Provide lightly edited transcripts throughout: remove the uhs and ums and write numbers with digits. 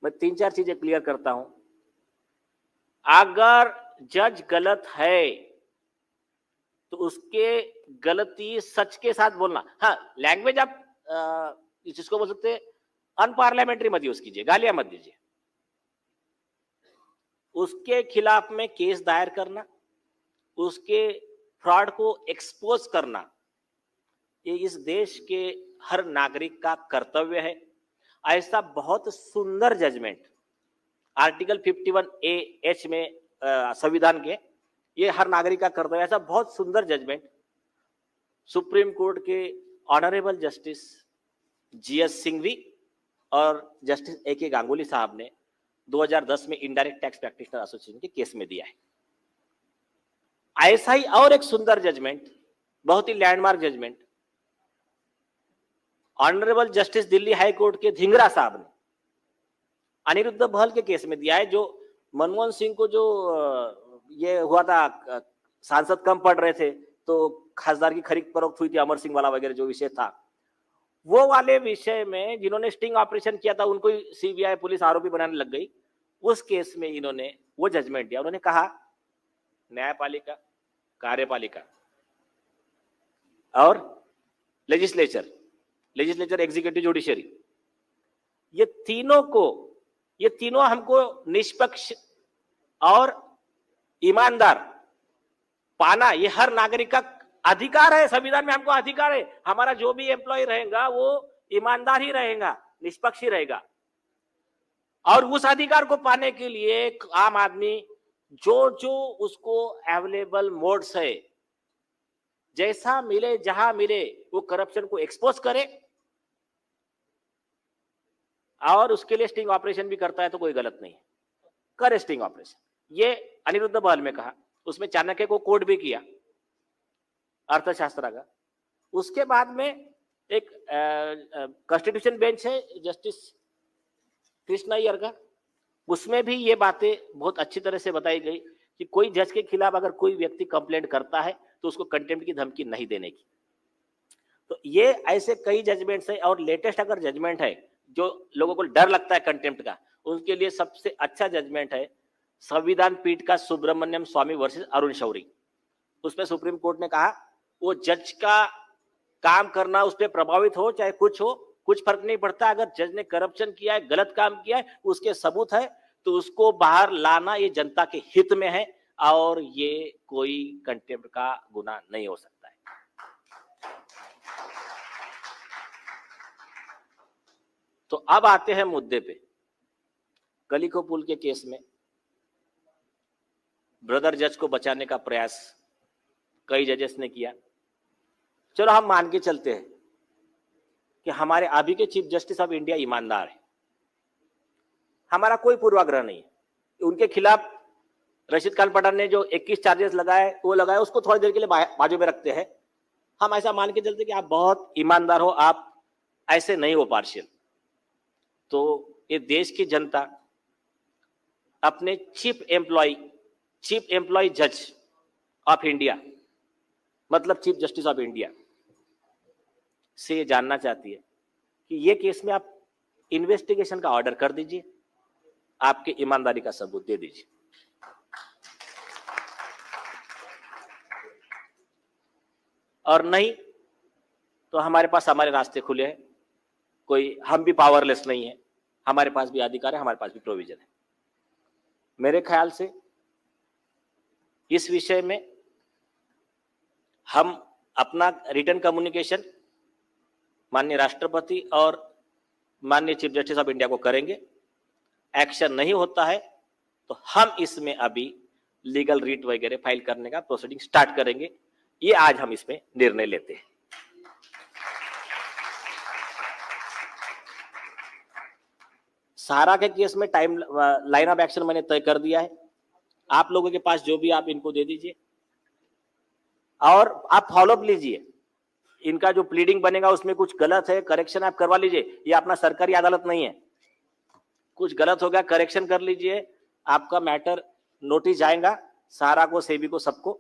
मैं 3-4 चीजें क्लियर करता हूं। अगर जज गलत है तो उसके गलती सच के साथ बोलना। हाँ, लैंग्वेज आप जिसको बोल सकते अनपार्लियामेंट्री मत यूज कीजिए, गालियां मत दीजिए। उसके खिलाफ में केस दायर करना, उसके फ्रॉड को एक्सपोज करना, ये इस देश के हर नागरिक का कर्तव्य है। ऐसा बहुत सुंदर जजमेंट आर्टिकल 51A(H) में संविधान के, ये हर नागरिक का कर्तव्य, ऐसा बहुत सुंदर जजमेंट सुप्रीम कोर्ट के ऑनरेबल जस्टिस GS सिंघवी और जस्टिस AK गांगुली साहब ने 2010 में इनडायरेक्ट टैक्स प्रैक्टिशनर एसोसिएशन के केस में दिया है। ऐसा ही और एक सुंदर जजमेंट, बहुत ही landmark judgement, honourable justice Delhi high court के धिंगरा साहब ने अनिरुद्ध बहल के केस में दिया है। जो मनमोहन सिंह को जो ये हुआ था, सांसद कम पड़ रहे थे तो खासदार की खरीद फरोख्त हुई थी, अमर सिंह वाला वगैरह जो विषय था, वो वाले विषय में जिन्होंने स्टिंग ऑपरेशन किया था उनको CBI पुलिस आरोपी बनाने लग गई। उस केस में इन्होंने वो जजमेंट दिया। उन्होंने कहा न्यायपालिका, कार्यपालिका और लेजिस्लेचर, एग्जीक्यूटिव, जुडिशरी, ये तीनों हमको निष्पक्ष और ईमानदार पाना, ये हर नागरिक का अधिकार है। संविधान में हमको अधिकार है, हमारा जो भी एम्प्लॉय रहेगा वो ईमानदार ही रहेगा, निष्पक्ष ही रहेगा। और उस अधिकार को पाने के लिए एक आम आदमी जो उसको अवेलेबल मोड्स है, जैसा मिले जहां मिले, वो करप्शन को एक्सपोज करे और उसके लिए स्टिंग ऑपरेशन भी करता है तो कोई गलत नहीं है, करे स्टिंग ऑपरेशन। ये अनिरुद्ध बहल में कहा, उसमें चाणक्य को कोट भी किया अर्थशास्त्र का। उसके बाद में एक कॉन्स्टिट्यूशन बेंच है जस्टिस कृष्णा अय्यर का, उसमें भी ये बातें बहुत अच्छी तरह से बताई गई कि कोई जज के खिलाफ अगर कोई व्यक्ति कंप्लेंट करता है तो उसको कंटेम्प्ट की धमकी नहीं देने की। तो ये ऐसे कई जजमेंट्स है। और लेटेस्ट अगर जजमेंट है जो लोगों को डर लगता है कंटेम्प्ट का, उनके लिए सबसे अच्छा जजमेंट है संविधान पीठ का सुब्रमण्यम स्वामी वर्सेस अरुण शौरी। उसमें सुप्रीम कोर्ट ने कहा वो जज का काम करना उस पर प्रभावित हो चाहे कुछ हो, कुछ फर्क नहीं पड़ता। अगर जज ने करप्शन किया है, गलत काम किया है, उसके सबूत है तो उसको बाहर लाना ये जनता के हित में है और ये कोई कंटेम्प्ट का गुनाह नहीं हो सकता है। तो अब आते हैं मुद्दे पे। कलिको पुल के केस में ब्रदर जज को बचाने का प्रयास कई जजेस ने किया। चलो हम मान के चलते हैं कि हमारे अभी के चीफ जस्टिस ऑफ इंडिया ईमानदार है, हमारा कोई पूर्वाग्रह नहीं है। उनके खिलाफ रशीद खान पठान ने जो 21 चार्जेस लगाए वो लगाए, उसको थोड़ी देर के लिए बाजू में रखते हैं। हम ऐसा मान के चलते कि आप बहुत ईमानदार हो, आप ऐसे नहीं हो पार्शियल। तो ये देश की जनता अपने चीफ एम्प्लॉय जज ऑफ इंडिया, मतलब चीफ जस्टिस ऑफ इंडिया से ये जानना चाहती है कि ये केस में आप इन्वेस्टिगेशन का ऑर्डर कर दीजिए, आपके ईमानदारी का सबूत दे दीजिए। और नहीं तो हमारे पास हमारे रास्ते खुले हैं, कोई हम भी पावरलेस नहीं है, हमारे पास भी अधिकार है, हमारे पास भी प्रोविजन है। मेरे ख्याल से इस विषय में हम अपना रिटर्न कम्युनिकेशन माननीय राष्ट्रपति और माननीय चीफ जस्टिस ऑफ इंडिया को करेंगे। एक्शन नहीं होता है तो हम इसमें अभी लीगल रीट वगैरह फाइल करने का प्रोसीडिंग स्टार्ट करेंगे। ये आज हम इसमें निर्णय लेते हैं। सहारा के केस में टाइम लाइन ऑफ एक्शन मैंने तय कर दिया है। आप लोगों के पास जो भी आप इनको दे दीजिए और आप फॉलोअप लीजिए। इनका जो प्लीडिंग बनेगा उसमें कुछ गलत है, करेक्शन आप करवा लीजिए। ये अपना सरकारी अदालत नहीं है, कुछ गलत हो गया करेक्शन कर लीजिए। आपका मैटर नोटिस जाएगा सहारा को, सेबी को, सबको,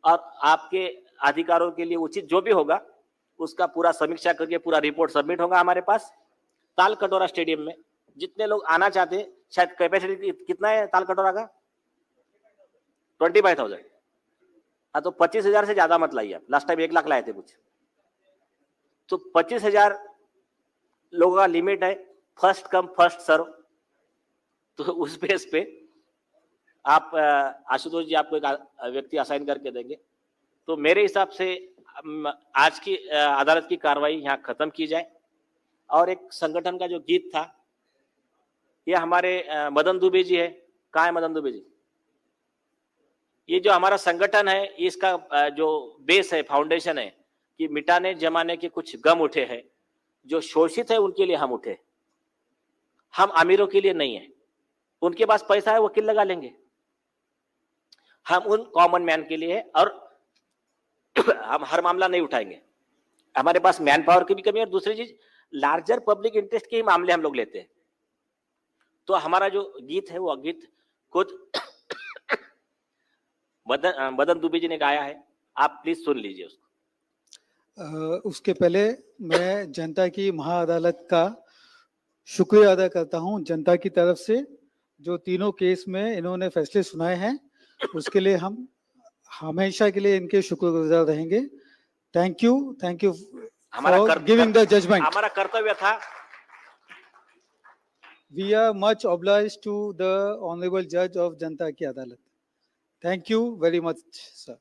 और आपके अधिकारों के लिए उचित जो भी होगा उसका पूरा समीक्षा करके पूरा रिपोर्ट सबमिट होगा हमारे पास। ताल कटोरा स्टेडियम में जितने लोग आना चाहते हैं, शायद कैपेसिटी कितना है ताल कटोरा का? 25,000। हाँ, तो 25,000 से ज्यादा मत लाइए आप। लास्ट टाइम 1 लाख लाए थे कुछ, तो 25,000 लोगों का लिमिट है। First come first serve. तो उस बेस पे आप आशुतोष जी आपको एक व्यक्ति असाइन करके देंगे। तो मेरे हिसाब से आज की अदालत की कार्रवाई यहाँ खत्म की जाए। और एक संगठन का जो गीत था, ये हमारे मदन दुबे जी है। कहाँ है मदन दुबे जी? ये जो हमारा संगठन है, इसका जो बेस है, फाउंडेशन है कि मिटाने जमाने के कुछ गम उठे हैं, जो शोषित है उनके लिए हम उठे, हम अमीरों के लिए नहीं है। उनके पास पैसा है, वकील लगा लेंगे। हम उन कॉमन मैन के लिए है, और हम हर मामला नहीं उठाएंगे। हमारे पास मैन पावर की भी कमी है, और दूसरी चीज लार्जर पब्लिक इंटरेस्ट के ही मामले हम लोग लेते हैं। तो हमारा जो गीत है वो गीत खुद मदन दुबे जी ने गाया है, आप प्लीज सुन लीजिए उसको। उसके पहले मैं जनता की महाअदालत का शुक्रिया अदा करता हूं, जनता की तरफ से जो तीनों केस में इन्होंने फैसले सुनाए हैं, उसके लिए हम हमेशा के लिए इनके शुक्रगुजार रहेंगे। Thank you for giving the judgement. हमारा कर्तव्य था। We are much obliged to the honourable जज ऑफ जनता की अदालत। Thank you very much sir.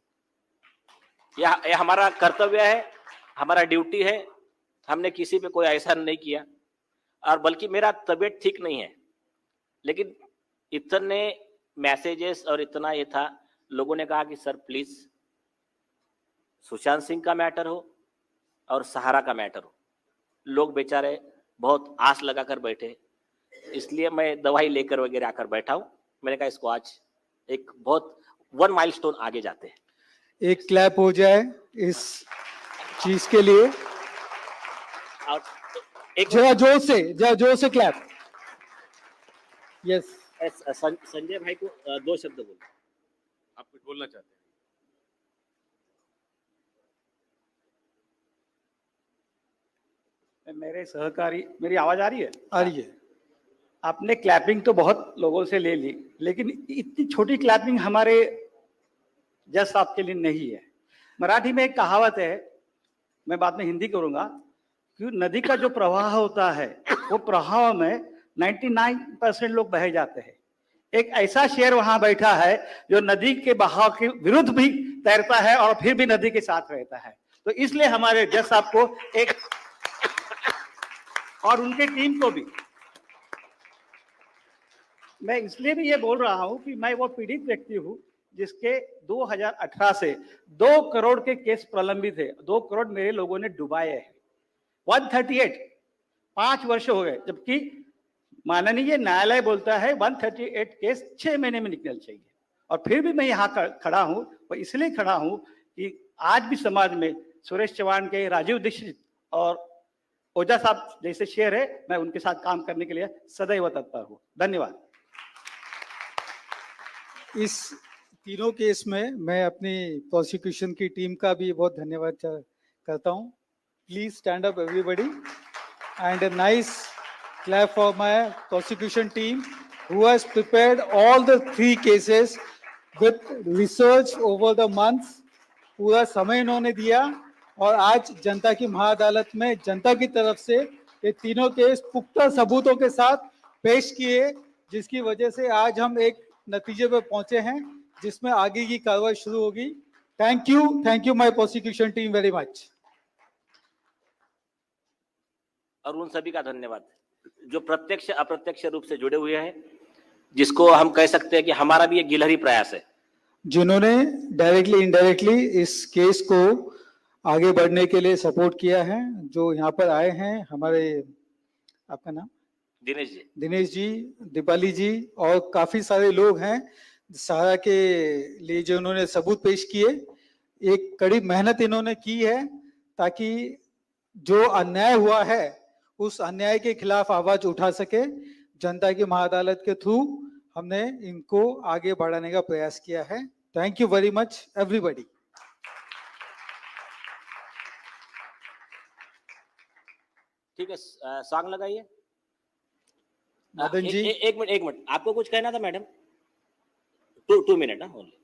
यह हमारा कर्तव्य है, हमारा ड्यूटी है। हमने किसी पे कोई एहसान नहीं किया, और बल्कि मेरा तबीयत ठीक नहीं है, लेकिन इतने मैसेजेस और इतना ये था, लोगों ने कहा कि सर प्लीज, सुशांत सिंह का मैटर हो और सहारा का मैटर हो, लोग बेचारे बहुत आस लगाकर बैठे, इसलिए मैं दवाई लेकर वगैरह आकर बैठा हूं। मैंने कहा इसको आज एक बहुत 1 माइलस्टोन आगे जाते हैं। एक क्लैप हो जाए इस चीज के लिए, और एक जरा जोर से क्लैप। यस, संजय भाई को 2 शब्द बोलो। आप कुछ बोलना चाहते हैं? मेरे सहकारी, मेरी आवाज आ रही है? आ रही है। आपने क्लैपिंग तो बहुत लोगों से ले ली, लेकिन इतनी छोटी क्लैपिंग हमारे जज साहब के लिए नहीं है। मराठी में एक कहावत है, मैं बाद में हिंदी करूंगा, कि नदी का जो प्रवाह होता है, वो प्रवाह में 99% लोग बह जाते हैं। एक ऐसा शेर वहां बैठा है जो नदी के बहाव के विरुद्ध भी तैरता है और फिर भी नदी के साथ रहता है। तो इसलिए हमारे जज साहब को एक, और उनके टीम को भी मैं इसलिए भी ये बोल रहा हूं कि मैं वो पीड़ित व्यक्ति हूं जिसके 2018 से 2 करोड़ के केस प्रलंबित है। 2 करोड़ मेरे लोगों ने डुबाए हैं। 138 5 वर्ष हो गए, जबकि माननीय न्यायालय बोलता है 138 केस 6 महीने में निकलना चाहिए। और फिर भी मैं यहाँ खड़ा हूँ, वो इसलिए खड़ा हूँ कि आज भी समाज में सुरेश चौहान के, राजीव दीक्षित और ओझा साहब जैसे शेर है, मैं उनके साथ काम करने के लिए सदैव तत्पर हूँ। धन्यवाद। इस तीनों केस में मैं अपनी प्रोसिक्यूशन की टीम का भी बहुत धन्यवाद करता हूं। Please stand up everybody and a nice clap for my prosecution team who has prepared all the 3 cases with research over the months। पूरा समय इन्होंने दिया और आज जनता की महाअदालत में जनता की तरफ से ये तीनों केस पुख्ता सबूतों के साथ पेश किए, जिसकी वजह से आज हम एक नतीजे पर पहुंचे हैं जिसमें आगे की कार्रवाई शुरू होगी। Thank you my prosecution team very much. और उन सभी का धन्यवाद जो प्रत्यक्ष अप्रत्यक्ष रूप से जुड़े हुए हैं, जिसको हम कह सकते हैं कि हमारा भी एक गिलहरी प्रयास है, जिन्होंने डायरेक्टली इनडायरेक्टली इस केस को आगे बढ़ने के लिए सपोर्ट किया है। जो यहाँ पर आए हैं, हमारे, आपका नाम? दिनेश जी, दीपाली जी और काफी सारे लोग हैं सहारा के लिए जो उन्होंने सबूत पेश किए। एक कड़ी मेहनत इन्होंने की है ताकि जो अन्याय हुआ है उस अन्याय के खिलाफ आवाज उठा सके। जनता की महाअदालत के थ्रू हमने इनको आगे बढ़ाने का प्रयास किया है। Thank you very much everybody. ठीक है, सॉन्ग लगाइए। मदन जी। एक मिनट आपको कुछ कहना था मैडम? 2 मिनट ना ओनली।